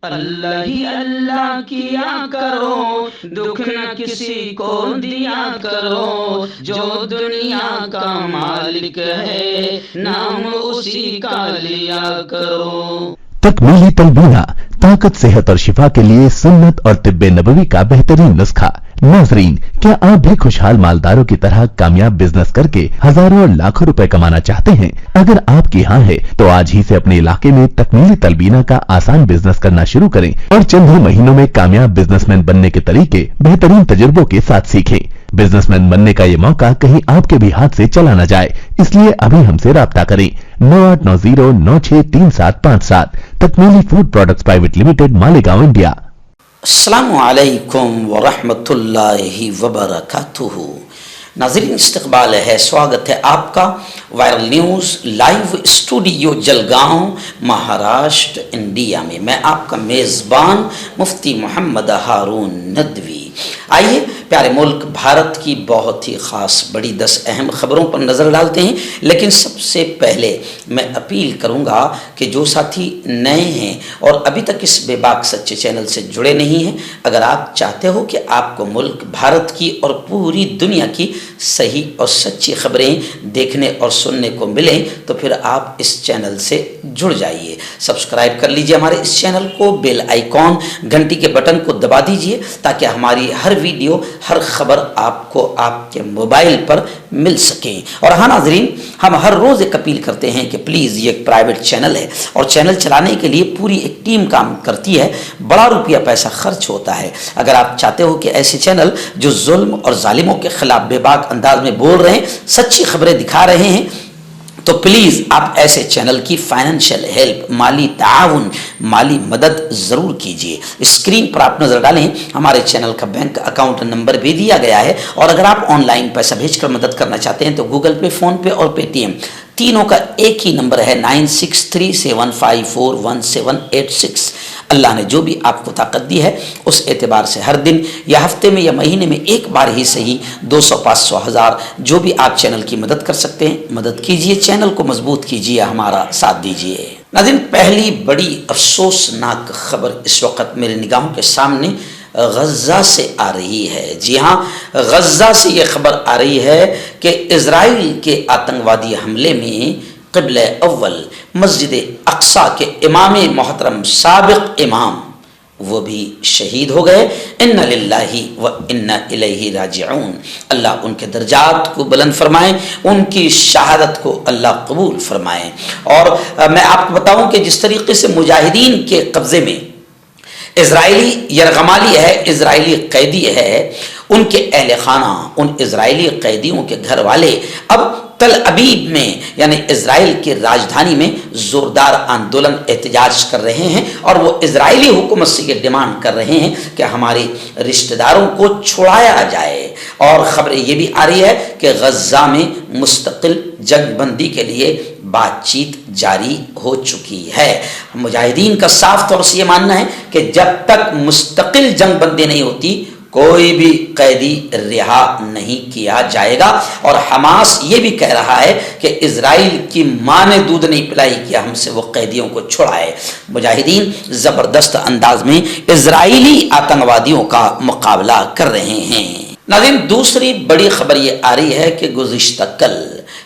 اللہ ہی اللہ کیا کرو، دکھ نہ کسی کو دیا کرو، جو دنیا کا مالک ہے نام اسی کا لیا کرو۔ تکمیلی تلبینہ، طاقت، صحت اور شفا کے لیے سنت اور طب نبوی کا بہترین نسخہ۔ ناظرین، کیا آپ بھی خوشحال مالداروں کی طرح کامیاب بزنس کر کے ہزاروں اور لاکھوں روپے کمانا چاہتے ہیں؟ اگر آپ کی ہاں ہے تو آج ہی سے اپنے علاقے میں تکمیلی تلبینہ کا آسان بزنس کرنا شروع کریں اور چند ہی مہینوں میں کامیاب بزنس مین بننے کے طریقے بہترین تجربوں کے ساتھ سیکھیں۔ بزنس مین بننے کا یہ موقع کہیں آپ کے بھی ہاتھ سے چلا نہ جائے، اس لیے ابھی ہم سے رابطہ کریں۔ 9890963757 تکمیلی food products private limited, Malegaon, India. السلام علیکم ورحمۃ اللہ وبرکاتہ۔ ناظرین، استقبال ہے، سواگت ہے آپ کا viral news live studio Jalgaon, Maharashtra, India میں۔ میں آپ کا میزبان مفتی محمد ہارون ندوی۔ آئیے پیارے ملک بھارت کی بہت ہی خاص بڑی 10 اہم خبروں پر نظر ڈالتے ہیں، لیکن سب سے پہلے میں اپیل کروں گا کہ جو ساتھی نئے ہیں اور ابھی تک اس بے باک سچے چینل سے جڑے نہیں ہیں، اگر آپ چاہتے ہو کہ آپ کو ملک بھارت کی اور پوری دنیا کی صحیح اور سچی خبریں دیکھنے اور سننے کو ملیں تو پھر آپ اس چینل سے جڑ جائیے۔ سبسکرائب کر لیجئے ہمارے اس چینل کو، بیل آئیکن گھنٹی کے بٹن کو دبا دیجئے تاکہ ہماری ہر ویڈیو، ہر خبر آپ کو آپ کے موبائل پر مل سکیں۔ اور ہاں ناظرین، ہم ہر روز ایک اپیل کرتے ہیں کہ پلیز، یہ ایک پرائیویٹ چینل ہے اور چینل چلانے کے لیے پوری ایک ٹیم کام کرتی ہے، بڑا روپیہ پیسہ خرچ ہوتا ہے۔ اگر آپ چاہتے ہو کہ ایسے چینل جو ظلم اور ظالموں کے خلاف بے باک انداز میں بول رہے ہیں، سچی خبریں دکھا رہے ہیں، تو پلیز آپ ایسے چینل کی فائنینشیل ہیلپ، مالی تعاون، مالی مدد ضرور کیجیے۔ اسکرین پر آپ نظر ڈالیں، ہمارے چینل کا بینک اکاؤنٹ نمبر بھی دیا گیا ہے، اور اگر آپ آن لائن پیسہ بھیج کر مدد کرنا چاہتے ہیں تو گوگل پے، فون پے اور پے ٹی ایم تینوں کا ایک ہی نمبر ہے، 9637541786۔ اللہ نے جو بھی آپ کو طاقت دی ہے اس اعتبار سے ہر دن یا ہفتے میں یا مہینے میں ایک بار ہی صحیح 200، 500، 1000 جو بھی آپ چینل کی مدد کر سکتے ہیں مدد کیجیے، چینل کو مضبوط کیجیے، ہمارا ساتھ دیجیے۔ ناظرین، پہلی بڑی افسوسناک خبر اس وقت میرے نگاہوں کے سامنے غزہ سے آ رہی ہے۔ جی ہاں، غزہ سے یہ خبر آ رہی ہے کہ اسرائیل کے آتنکوادی حملے میں قبلہ اول مسجد اقصی کے امام محترم، سابق امام، وہ بھی شہید ہو گئے۔ ان للہ و انا الیہ راجعون۔ اللہ ان کے درجات کو بلند فرمائے، ان کی شہادت کو اللہ قبول فرمائے۔ اور میں آپ کو بتاؤں کہ جس طریقے سے مجاہدین کے قبضے میں اسرائیلی یرغمالی ہے، اسرائیلی قیدی ہے، ان کے اہل خانہ، ان اسرائیلی قیدیوں کے گھر والے اب تل ابیب میں یعنی اسرائیل کی راجدھانی میں زوردار آندولن، احتجاج کر رہے ہیں، اور وہ اسرائیلی حکومت سے یہ ڈیمانڈ کر رہے ہیں کہ ہمارے رشتہ داروں کو چھڑایا جائے۔ اور خبر یہ بھی آ رہی ہے کہ غزہ میں مستقل جنگ بندی کے لیے بات چیت جاری ہو چکی ہے۔ مجاہدین کا صاف طور سے یہ ماننا ہے کہ جب تک مستقل جنگ بندی نہیں ہوتی کوئی بھی قیدی رہا نہیں کیا جائے گا، اور حماس یہ بھی کہہ رہا ہے کہ اسرائیل کی ماں نے دودھ نہیں پلائی کہ ہم سے وہ قیدیوں کو چھڑائے۔ مجاہدین زبردست انداز میں اسرائیلی آتنکوادیوں کا مقابلہ کر رہے ہیں۔ ناظرین، دوسری بڑی خبر یہ آ رہی ہے کہ گزشتہ کل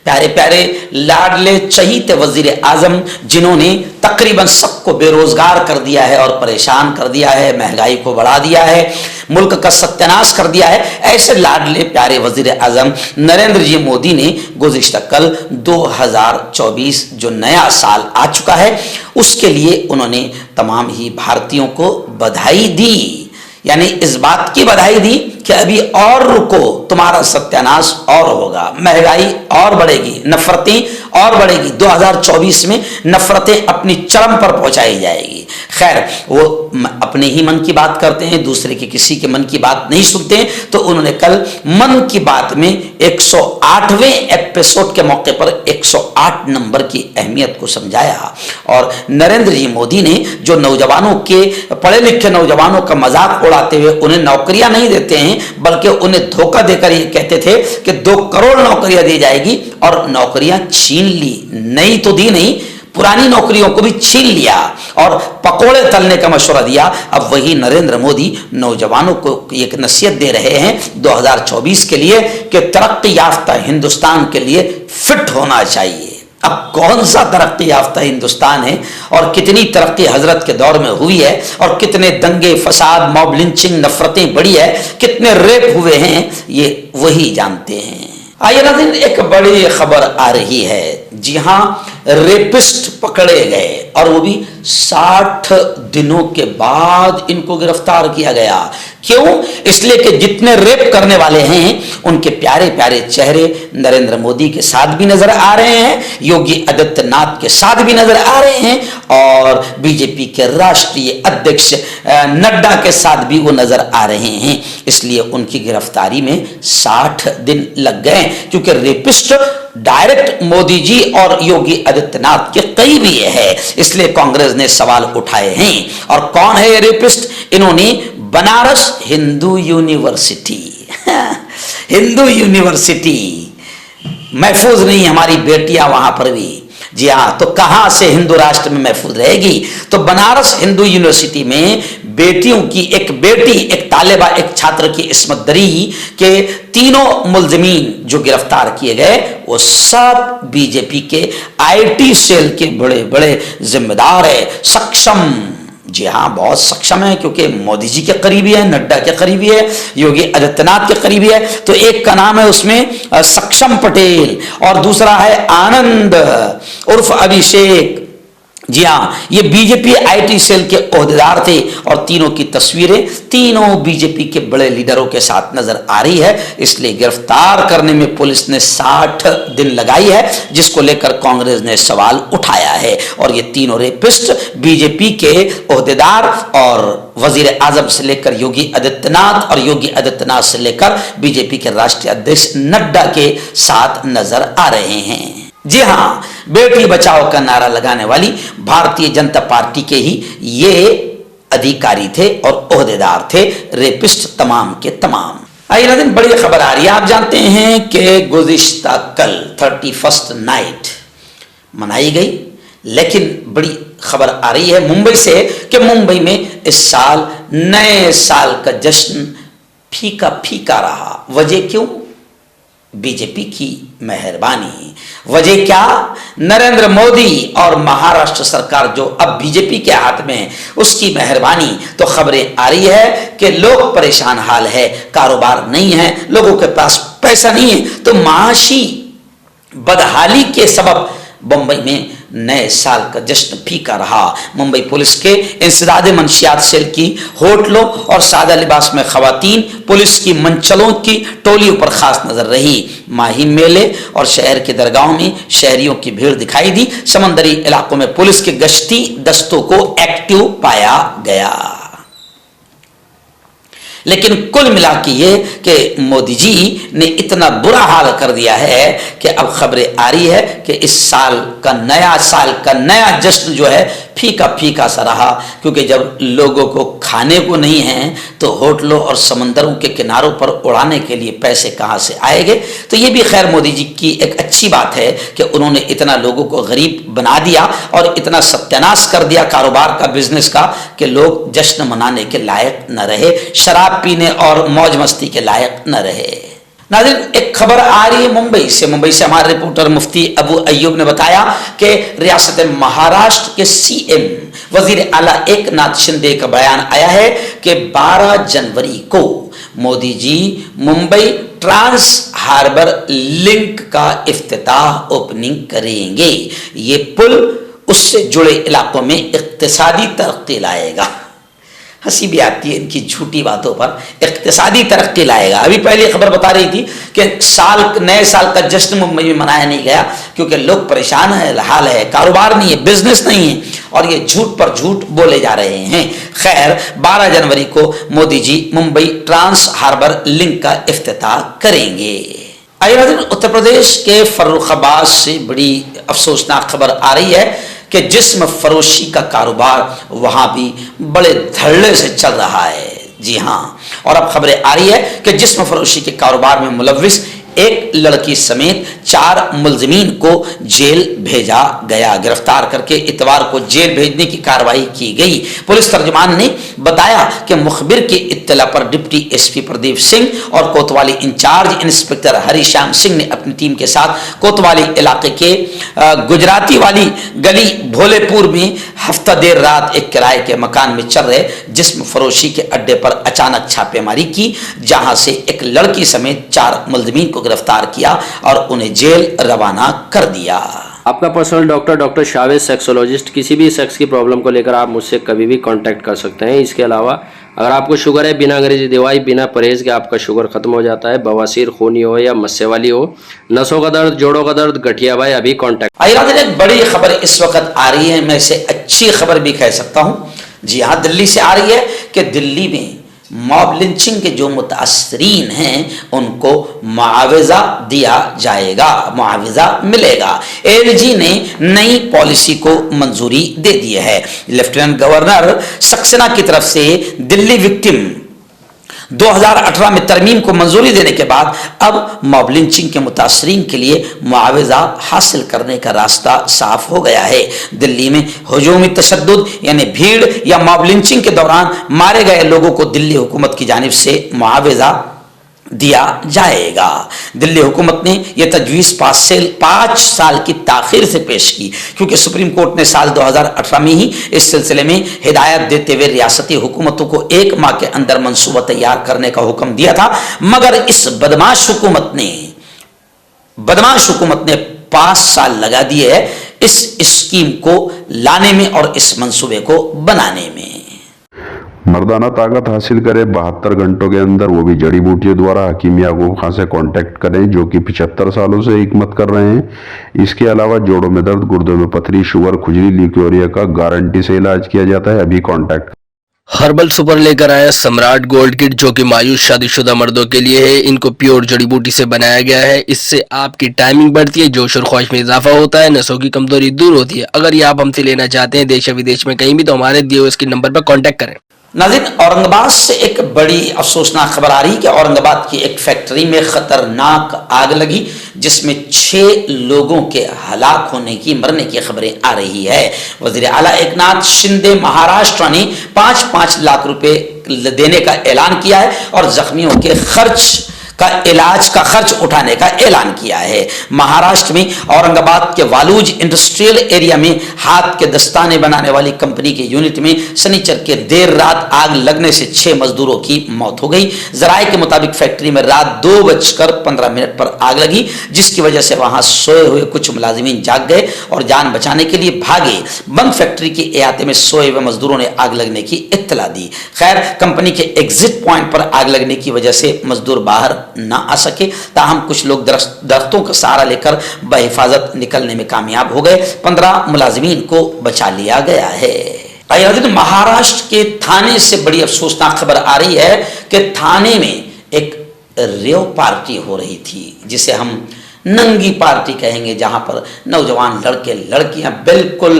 پیارے پیارے لاڈلے چہیتے وزیر اعظم، جنہوں نے تقریباً سب کو بے روزگار کر دیا ہے اور پریشان کر دیا ہے، مہنگائی کو بڑھا دیا ہے، ملک کا ستیاناش کر دیا ہے، ایسے لاڈلے پیارے وزیر اعظم نریندر جی مودی نے گزشتہ کل 2024 جو نیا سال آ چکا ہے اس کے لیے انہوں نے تمام ہی بھارتیوں کو بدھائی دی، یعنی اس بات کی بدھائی دی کہ ابھی اور رکو، تمہارا ستیاناش اور ہوگا، مہنگائی اور بڑھے گی، نفرتیں اور بڑھے گی، 2024 میں نفرتیں اپنی چرم پر پہنچائی جائے گی۔ خیر، وہ اپنے ہی من کی بات کرتے ہیں، دوسرے کے کسی کے من کی بات نہیں سنتے ہیں، تو انہوں نے کل من کی بات میں 108ویں ایپیسوڈ کے موقع پر 108 نمبر کی اہمیت کو سمجھایا، اور نریندر جی مودی نے جو نوجوانوں کے، پڑھے لکھے نوجوانوں کا مذاق اڑاتے ہوئے انہیں نوکریاں نہیں دیتے ہیں بلکہ انہیں دھوکہ دے کر یہ کہتے تھے کہ 2 کروڑ نوکریاں دی جائے گی، اور نوکریاں چھین لی، نہیں تو دی نہیں، पुरानी नौकरियों को भी छीन लिया और पकोड़े तलने का मशवरा दिया। अब वही नरेंद्र मोदी नौजवानों को एक नसीहत दे रहे हैं 2024 के लिए कि तरक्की याफ्ता हिंदुस्तान के लिए फिट होना चाहिए। अब कौन सा तरक्की याफ्ता हिंदुस्तान है और कितनी तरक्की हजरत के दौर में हुई है और कितने दंगे फसाद मॉब लिंचिंग नफरतें बढ़ी है, कितने रेप हुए हैं, ये वही जानते हैं। आइए नाज़रीन, एक बड़ी खबर आ रही है। जी हाँ, रेपिस्ट पकड़े गए और वो भी 60 दिनों के बाद इनको गिरफ्तार किया गया। क्यों? इसलिए कि जितने रेप करने वाले हैं उनके प्यारे प्यारे चेहरे नरेंद्र मोदी के साथ भी नजर आ रहे हैं, योगी आदित्यनाथ के साथ भी नजर आ रहे हैं और बीजेपी के राष्ट्रीय अध्यक्ष नड्डा के साथ भी वो नजर आ रहे हैं। इसलिए उनकी गिरफ्तारी में 60 दिन लग गए, क्योंकि रेपिस्ट डायरेक्ट मोदी जी और योगी आदित्यनाथ के करीबी है। इसलिए कांग्रेस ने सवाल उठाए हैं। और कौन है ये रेपिस्ट? इन्होंने बनारस हिंदू यूनिवर्सिटी हिंदू यूनिवर्सिटी महफूज नहीं, हमारी बेटियां वहां पर भी। जी हाँ, तो कहां से हिंदू राष्ट्र में महफूज रहेगी? तो बनारस हिंदू यूनिवर्सिटी में बेटियों की एक बेटी, एक तालिबा, एक छात्र की इस्मत दरी के तीनों मुलजमीन जो गिरफ्तार किए गए वो सब बीजेपी के आईटी सेल के बड़े बड़े जिम्मेदार है, सक्षम। जी हाँ, बहुत सक्षम है, क्योंकि मोदी जी के करीबी है, नड्डा के करीबी है, योगी आदित्यनाथ के करीबी है। तो एक का नाम है उसमें सक्षम पटेल और दूसरा है आनंद उर्फ अभिषेक। जी हाँ, ये बीजेपी आईटी सेल के ओहदेदार थे और तीनों की तस्वीरें तीनों बीजेपी के बड़े लीडरों के साथ नजर आ रही है। इसलिए गिरफ्तार करने में पुलिस ने 60 दिन लगाई है, जिसको लेकर कांग्रेस ने सवाल उठाया है। और ये तीनों रेपिस्ट बीजेपी के ओहदेदार और वजीर आजम से लेकर योगी आदित्यनाथ और योगी आदित्यनाथ से लेकर बीजेपी के राष्ट्रीय अध्यक्ष नड्डा के साथ नजर आ रहे हैं। जी हाँ, बेटी बचाओ का नारा लगाने वाली भारतीय जनता पार्टी के ही ये अधिकारी थे और ओहदेदार थे, रेपिस्ट तमाम के तमाम। आइए नाज़रीन, बड़ी खबर आ रही है। आप जानते हैं कि गुज़िश्ता कल 31st नाइट मनाई गई, लेकिन बड़ी खबर आ रही है मुंबई से कि मुंबई में इस साल नए साल का जश्न फीका फीका रहा। वजह क्यों? बीजेपी की मेहरबानी। वजह क्या? नरेंद्र मोदी और महाराष्ट्र सरकार जो अब बीजेपी के हाथ में है, उसकी मेहरबानी। तो खबरें आ रही है कि लोग परेशान हाल है, कारोबार नहीं है, लोगों के पास पैसा नहीं है, तो माशी बदहाली के सबब बंबई में नए साल का जश्न फीका रहा। मुंबई पुलिस के इंसदाद मंशियात सेल की होटलों और सादा लिबास में खवातीन पुलिस की मंचलों की टोलियों पर खास नजर रही। माही मेले और शहर के दरगाहों में शहरियों की भीड़ दिखाई दी। समंदरी इलाकों में पुलिस के गश्ती दस्तों को एक्टिव पाया गया। लेकिन कुल मिला के ये कि मोदी जी ने इतना बुरा हाल कर दिया है कि अब खबरें आ रही है कि इस साल का नया जश्न जो है फीका फीका सा रहा, क्योंकि जब लोगों को खाने को नहीं है तो होटलों और समंदरों के किनारों पर उड़ाने के लिए पैसे कहाँ से आएंगे। तो ये भी खैर मोदी जी की एक अच्छी बात है कि उन्होंने इतना लोगों को गरीब बना दिया और इतना सत्यानाश कर दिया कारोबार का, बिजनेस का, कि लोग जश्न मनाने के लायक न रहे, शराब पीने और मौज मस्ती के लायक न रहे। नाज़रीन, एक खबर आ रही है मुंबई से हमारे रिपोर्टर मुफ्ती अबू अय्यूब ने बताया कि रियासत महाराष्ट्र के सीएम वजीर आला एकनाथ शिंदे का बयान आया है कि 12 जनवरी को Modi ji Mumbai trans harbour link का इफ्तिताह ओपनिंग करेंगे। ये पुल उससे जुड़े इलाकों में इक्तिसादी तरक्की लाएगा। हंसी भी आती है इनकी झूठी बातों पर। इक्तिसादी तरक्की लाएगा। अभी पहले खबर बता रही थी कि नए साल का जश्न मुंबई में मनाया नहीं गया क्योंकि लोग परेशान है, हाल है, कारोबार नहीं है, बिजनेस नहीं है, और ये झूठ पर झूठ बोले जा रहे हैं। खैर, 12 जनवरी को Modi ji Mumbai trans harbour link का इफ्तिताह करेंगे। उत्तर प्रदेश के फर्रुखाबाद से बड़ी अफसोसनाक खबर आ रही है कि जिस्म फरोशी का कारोबार वहां भी बड़े धड़ल्ले से चल रहा है। जी हाँ, और अब खबरें आ रही है कि जिस्म फरोशी के कारोबार में मुलव्विस एक लड़की समेत 4 मुलजमीन को जेल भेजा गया। गिरफ्तार करके इतवार को जेल भेजने की कार्रवाई की गई। पुलिस तर्जुमान ने बताया कि मुखबिर की इत्तला पर डिप्टी एसपी प्रदीप सिंह और कोतवाली इंचार्ज इंस्पेक्टर हरिश्याम सिंह ने अपनी टीम के साथ कोतवाली इलाके के गुजराती वाली गली भोलेपुर में हफ्ता देर रात एक किराए के मकान में चल रहे जिस्म फरोशी के अड्डे पर अचानक छापेमारी की, जहां से एक लड़की समेत 4 मुलजमीन को गिरफ्तार किया और उन्हें जेल रवाना कर दिया। आपका पर्सनल डॉक्टर शावेज सेक्सोलॉजिस्ट। किसी भी सेक्स की प्रॉब्लम को लेकर आप मुझसे कभी भी कांटेक्ट कर सकते हैं। इसके अलावा अगर आपको शुगर है, बिना अंग्रेजी दवाई बिना परहेज के आपका शुगर खत्म हो जाता है, बवासीर, खूनी हो या मस्से वाली हो, नसों का दर्द, जोड़ों का दर्द, गठिया भाई, अभी कांटेक्ट। एक बड़ी खबर इस वक्त आ रही है, मैं इसे अच्छी खबर भी कह सकता हूँ। जी हाँ, दिल्ली से आ रही है कि दिल्ली में मॉब लिंचिंग के जो मुतासरीन हैं उनको मुआवजा दिया जाएगा, मुआवजा मिलेगा। एलजी ने नई पॉलिसी को मंजूरी दे दी है। लेफ्टिनेंट गवर्नर सक्सेना की तरफ से दिल्ली विक्टिम 2018 में तरमीम को मंजूरी देने के बाद अब मॉब लिंचिंग के मुतासरीन के लिए मुआवजा हासिल करने का रास्ता साफ हो गया है। दिल्ली में हुजूमी तशद्दुद यानी भीड़ या मॉब लिंचिंग के दौरान मारे गए लोगों को दिल्ली हुकूमत की जानिब से मुआवजा दिया जाएगा। दिल्ली हुकूमत ने यह तजवीज़ 5 साल की ताखीर से पेश की, क्योंकि सुप्रीम कोर्ट ने साल 2018 में ही इस सिलसिले में हिदायत देते हुए रियासती हुकूमतों को 1 माह के अंदर मंसूबा तैयार करने का हुक्म दिया था, मगर इस बदमाश हुकूमत ने 5 साल लगा दिए है इस स्कीम को लाने में और इस मंसूबे को बनाने में। मर्दाना ताकत हासिल करे 72 घंटों के अंदर, वो भी जड़ी बूटियों द्वारा। हकीम याकूब खान से कांटेक्ट करें, जो कि 75 सालों से हिकमत कर रहे हैं। इसके अलावा जोड़ों में दर्द, गुर्दों में पथरी, शुगर, खुजली, ल्यूकोरिया का गारंटी से इलाज किया जाता है। अभी कांटेक्ट। हर्बल सुपर लेकर आया सम्राट गोल्ड किट, जो कि मायूस शादीशुदा मर्दों के लिए है। इनको प्योर जड़ी बूटी से बनाया गया है। इससे आपकी टाइमिंग बढ़ती है, जोश और ख्वाहिश में इजाफा होता है, नसों की कमजोरी दूर होती है। अगर ये आप हमसे लेना चाहते हैं देश या विदेश में कहीं भी, तो हमारे दिए हुए इसके नंबर पर कॉन्टेक्ट करें। नाज़रीन, औरंगाबाद से एक बड़ी अफसोसनाक खबर आ रही कि औरंगाबाद की एक फैक्ट्री में खतरनाक आग लगी, जिसमें 6 लोगों के हलाक होने की, मरने की खबरें आ रही है। वज़ीर आला एकनाथ शिंदे महाराष्ट्र ने 5-5 लाख रुपए देने का ऐलान किया है और जख्मियों के इलाज का खर्च उठाने का ऐलान किया है। महाराष्ट्र में औरंगाबाद के वालूज इंडस्ट्रियल एरिया में हाथ के दस्ताने बनाने वाली कंपनी के यूनिट में शनिचर के देर रात आग लगने से 6 मजदूरों की मौत हो गई। जराये के मुताबिक फैक्ट्री में रात 2:15 पर आग लगी, जिसकी वजह से वहां सोए हुए कुछ मुलाजिमीन जाग गए और जान बचाने के लिए भागे। बंद फैक्ट्री के अहाते में सोए हुए मजदूरों ने आग लगने की इत्तला दी। खैर, कंपनी के एग्जिट पॉइंट पर आग लगने की वजह से मजदूर बाहर ना आ सके, ताहम कुछ लोग दरख्तों का सहारा लेकर बहिफाजत निकलने में कामयाब हो गए। 15 मुलाजिमीन को बचा लिया गया है। महाराष्ट्र के थाने से बड़ी अफसोसनाक खबर आ रही है कि थाने में एक रेव पार्टी हो रही थी, जिसे हम नंगी पार्टी कहेंगे, जहां पर नौजवान लड़के लड़कियां बिल्कुल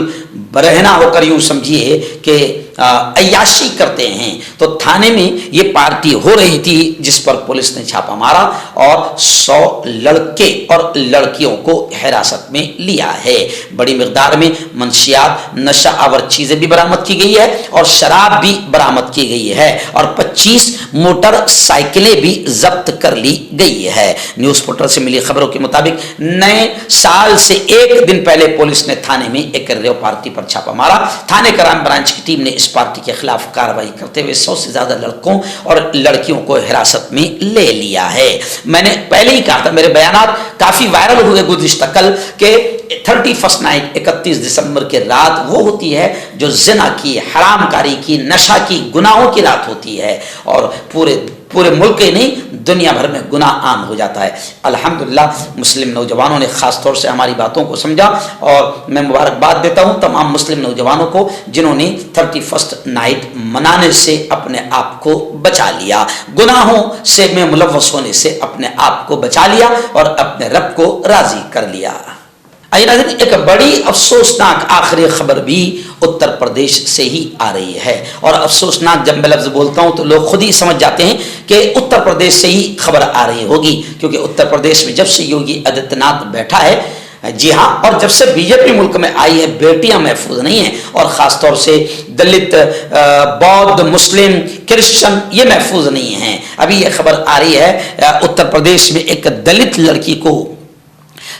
बरहना होकर, यूं समझिए कि अय्याशी करते हैं। तो थाने में ये पार्टी हो रही थी, जिस पर पुलिस ने छापा मारा और 100 लड़के और लड़कियों को हिरासत में लिया है। बड़ी मिकदार में मंशियात, नशा आवर चीजें भी बरामद की गई है और शराब भी बरामद की गई है और 25 मोटरसाइकिलें भी जब्त कर ली गई है। न्यूज पोर्टल से मिली खबरों के मुताबिक नए साल से 1 दिन पहले पुलिस ने थाने में एक रेव पार्टी पर छापा मारा। थाने क्राइम ब्रांच की टीम ने इस पार्टी के खिलाफ कार्रवाई करते हुए 100 से ज्यादा लड़कों और लड़कियों को हिरासत में ले लिया है। मैंने पहले ही कहा था, मेरे बयानात काफी वायरल हुए गुज़िश्ता कल के 31st नाइट, 31 दिसंबर की रात वो होती है जो जिना की, हरामकारी की, नशा की, गुनाहों की रात होती है और पूरे मुल्क ही नहीं दुनिया भर में गुनाह आम हो जाता है। अल्हम्दुलिल्लाह मुस्लिम नौजवानों ने खास तौर से हमारी बातों को समझा और मैं मुबारकबाद देता हूं तमाम मुस्लिम नौजवानों को जिन्होंने 31st नाइट मनाने से अपने आप को बचा लिया, गुनाहों से में मुलव्वस होने से अपने आप को बचा लिया और अपने रब को राजी कर लिया। आइए नाज़रीन, एक बड़ी अफसोसनाक आखिरी खबर भी उत्तर प्रदेश से ही आ रही है। और अफसोसनाक जब मैं लफ्ज़ बोलता हूँ तो लोग खुद ही समझ जाते हैं कि उत्तर प्रदेश से ही खबर आ रही होगी, क्योंकि उत्तर प्रदेश में जब से योगी आदित्यनाथ बैठा है, जी हाँ, और जब से बीजेपी मुल्क में आई है, बेटियां महफूज नहीं हैं, और ख़ासतौर से दलित, बौद्ध, मुस्लिम, क्रिश्चियन ये महफूज नहीं हैं। अभी ये खबर आ रही है उत्तर प्रदेश में एक दलित लड़की को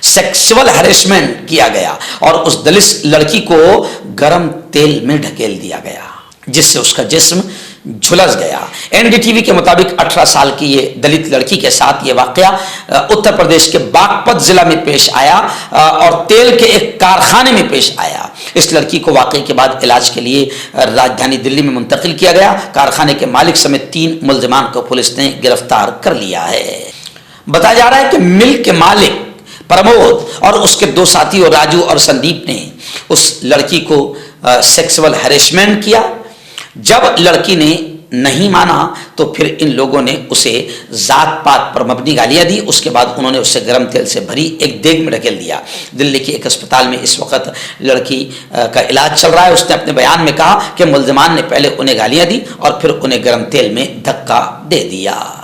सेक्सुअल हैरेसमेंट किया गया और उस दलित लड़की को गर्म तेल में ढकेल दिया गया, जिससे उसका जिस्म झुलस गया। एनडीटीवी के मुताबिक 18 साल की ये दलित लड़की के साथ ये वाकया उत्तर प्रदेश के बागपत जिला में पेश आया और तेल के एक कारखाने में पेश आया। इस लड़की को वाकये के बाद इलाज के लिए राजधानी दिल्ली में मुंतकिल किया गया। कारखाने के मालिक समेत 3 मुल्जिमान को पुलिस ने गिरफ्तार कर लिया है। बताया जा रहा है कि मिल के मालिक प्रमोद और उसके 2 साथी और राजू और संदीप ने उस लड़की को सेक्सुअल हैरेसमेंट किया। जब लड़की ने नहीं माना तो फिर इन लोगों ने उसे जात पात पर मबनी गालियां दी। उसके बाद उन्होंने उसे गर्म तेल से भरी एक देग में ढकेल दिया। दिल्ली के एक अस्पताल में इस वक्त लड़की का इलाज चल रहा है। उसने अपने बयान में कहा कि मुल्जिमान ने पहले उन्हें गालियां दी और फिर उन्हें गर्म तेल में धक्का दे दिया।